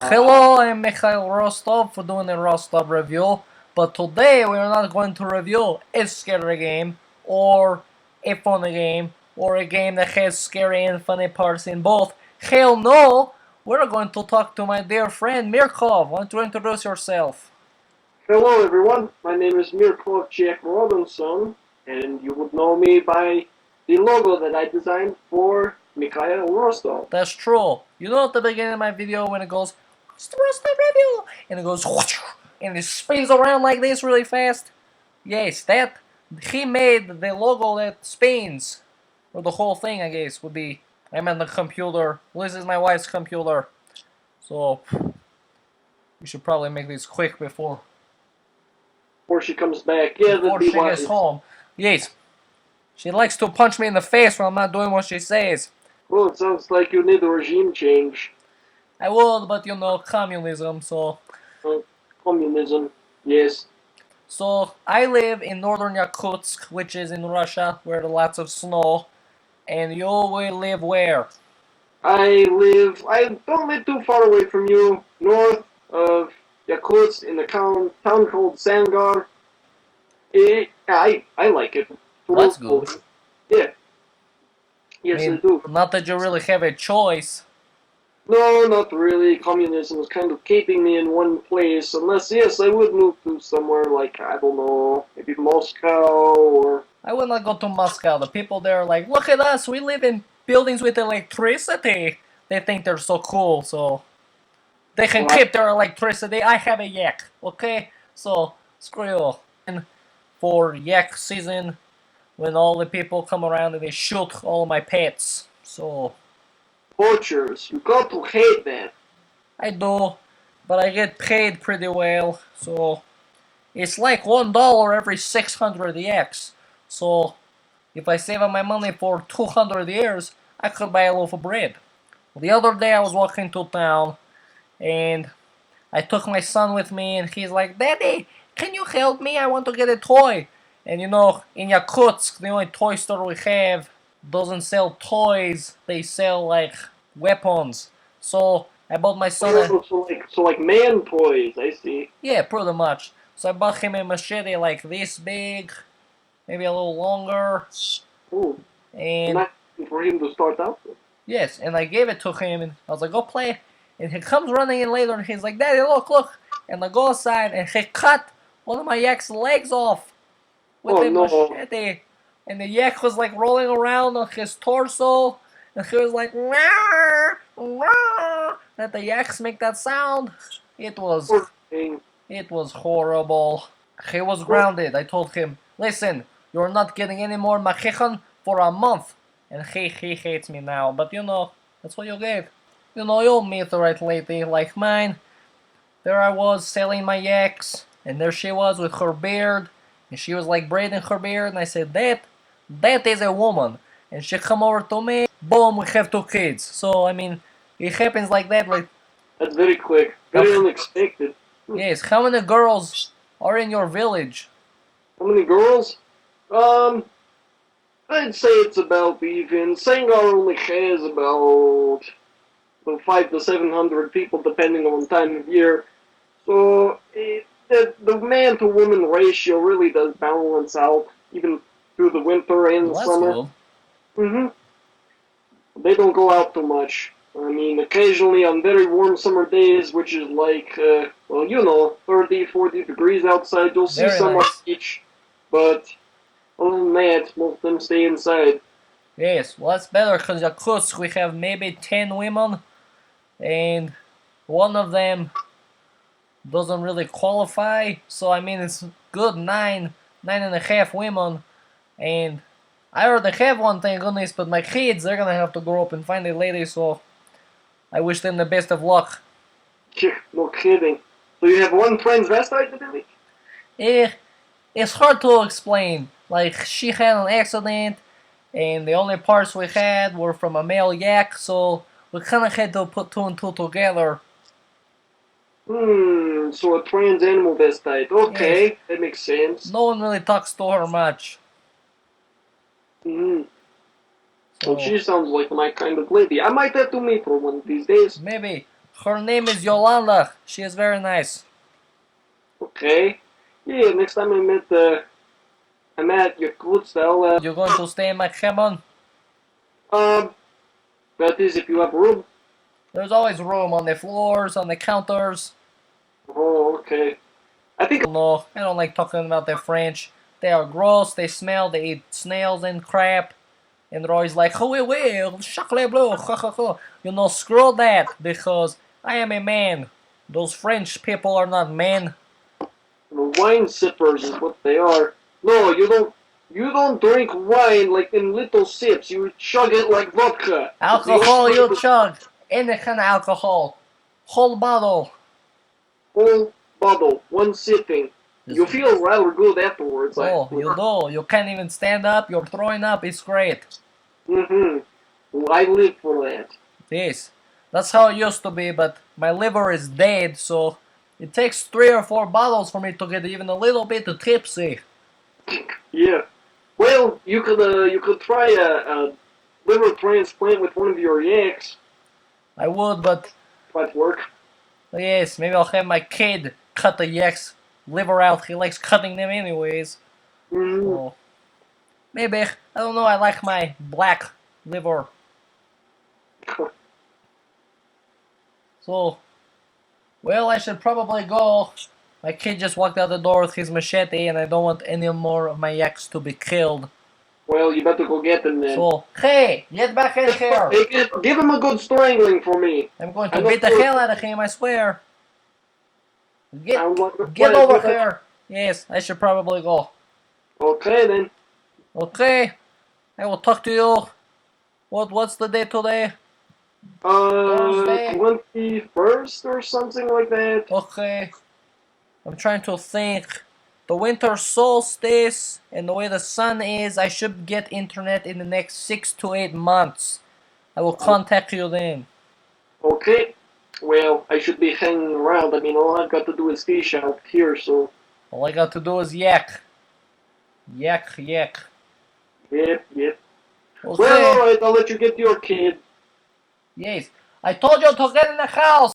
Hello, I'm Mikhail Rostov for doing a Rostov review, but today we are not going to review a scary game, or a funny game, or a game that has scary and funny parts in both. Hell no! We're going to talk to my dear friend Mircov. Why don't you introduce yourself? Hello everyone, my name is Mircov Chez Robonson, and you would know me by the logo that I designed for Mikhail Rostov. That's true. You know at the beginning of my video when it goes, it's the Rostov review, and it goes, and it spins around like this really fast? Yes, he made the logo that spins, or the whole thing I guess would be, I meant the computer. This is my wife's computer, so we should probably make this quick before She comes back. Yeah, before she gets home. Yes, she likes to punch me in the face when I'm not doing what she says. Well, it sounds like you need a regime change. I would, but you know, communism, so... Communism, yes. So, I live in northern Yakutsk, which is in Russia, where there's lots of snow. And you will live where? I don't live too far away from you, north of Yakutsk, in a town called Sangar. I like it. That's good. Yeah. Yes, I do. Not that you really have a choice. No, not really. Communism is kind of keeping me in one place. Unless, yes, I would move to somewhere like, I don't know, maybe Moscow or... I would not go to Moscow. The people there are like, look at us, we live in buildings with electricity. They think they're so cool, so... They can keep their electricity. I have a yak, okay? So, screw you. And for yak season, when all the people come around and they shoot all my pets, so... Poachers, you got to hate that. I do, but I get paid pretty well, so... It's like $1 every 600 yaks. So, if I save up my money for 200 years, I could buy a loaf of bread. The other day I was walking to town, and I took my son with me, and he's like, Daddy, can you help me? I want to get a toy. And you know, in Yakutsk, the only toy store we have doesn't sell toys, they sell like weapons. So I bought my son So like man toys, I see. Yeah, pretty much. So I bought him a machete like this big, maybe a little longer. Ooh. And Not for him to start out with. yes, and I gave it to him, and I was like, go play. And he comes running in later, and he's like, Daddy, look. And I go outside, and he cut one of my yak's legs off with a machete. And the yak was like rolling around on his torso, and he was like, rah, rah. That the yaks make that sound. It was horrible. He was grounded. I told him, listen, you're not getting any more machichon for a month. And he hates me now, but you know, that's what you get. You know, you'll meet the right lady like mine. There I was selling my yaks, and there she was with her beard, and she was like braiding her beard, and I said, that is a woman. And she come over to me, boom, we have 2 kids. So, I mean, it happens like that, like... That's very quick, very unexpected. Yes, how many girls are in your village? How many girls? I'd say it's about even. Sangar only has about 500 to 700 people, depending on the time of year. So the man to woman ratio really does balance out, even through the winter and the summer. Cool. They don't go out too much. I mean, occasionally on very warm summer days, which is like, well, you know, 30, 40 degrees outside, you'll see some on the beach. But other than that, most of them stay inside. Yes, well, that's better, because Yakutsk, we have maybe 10 women, and one of them doesn't really qualify, so I mean, it's good 9.5 women, and I already have one, thank goodness, but my kids, they're gonna have to grow up and find a lady, so I wish them the best of luck. No kidding. So you have one transvestite, didn't you? It's hard to explain. Like, she had an accident, and the only parts we had were from a male yak, so we kind of had to put 2 and 2 together. So a trans animal vestite. Okay, yes. That makes sense. No one really talks to her much. Well, she sounds like my kind of lady. I might have to meet her one of these days. Maybe. Her name is Yolanda. She is very nice. Okay. Yeah, next time I'm at Yakutsk, I'll, You're going to stay in my cabin? that is if you have room. There's always room on the floors, on the counters. Oh, okay. I think... No, I don't like talking about the French. They are gross, they smell, they eat snails and crap. And they're always like, oh, oui, chocolat bleu, ha, ha, ha. You know, screw that, because I am a man. Those French people are not men. Wine sippers is what they are. No, you don't drink wine like in little sips. You chug it like vodka. Alcohol you chug. Any kind of alcohol. Whole bottle. Whole bottle, one sitting. You feel rather good afterwards. Oh, you do. You can't even stand up. You're throwing up. It's great. Mm-hmm. I live for that. Yes. That's how it used to be, but my liver is dead, so it takes 3 or 4 bottles for me to get even a little bit tipsy. Yeah. Well, you could try a liver transplant with one of your yaks. I would, but Might work. yes, maybe I'll have my kid cut the yak's liver out. He likes cutting them anyways. Mm-hmm. So, maybe. I don't know. I like my black liver. So, well, I should probably go. My kid just walked out the door with his machete, and I don't want any more of my yaks to be killed. Well, you better go get them then. So, hey, get back in here! Hey, give him a good strangling for me. I'm going to beat the hell out of him, I swear. Get over Well, here! Yes, I should probably go. Okay then. Okay, I will talk to you. What's the day today? Thursday? 21st or something like that. Okay. I'm trying to think. The winter solstice and the way the sun is, I should get internet in the next 6 to 8 months. I will contact you then. Okay. Well, I should be hanging around. I mean, all I've got to do is fish out here, so... All I got to do is yak. Yak, yak. Yep. Okay. Well, alright, I'll let you get your kid. Yes. I told you to get in the house!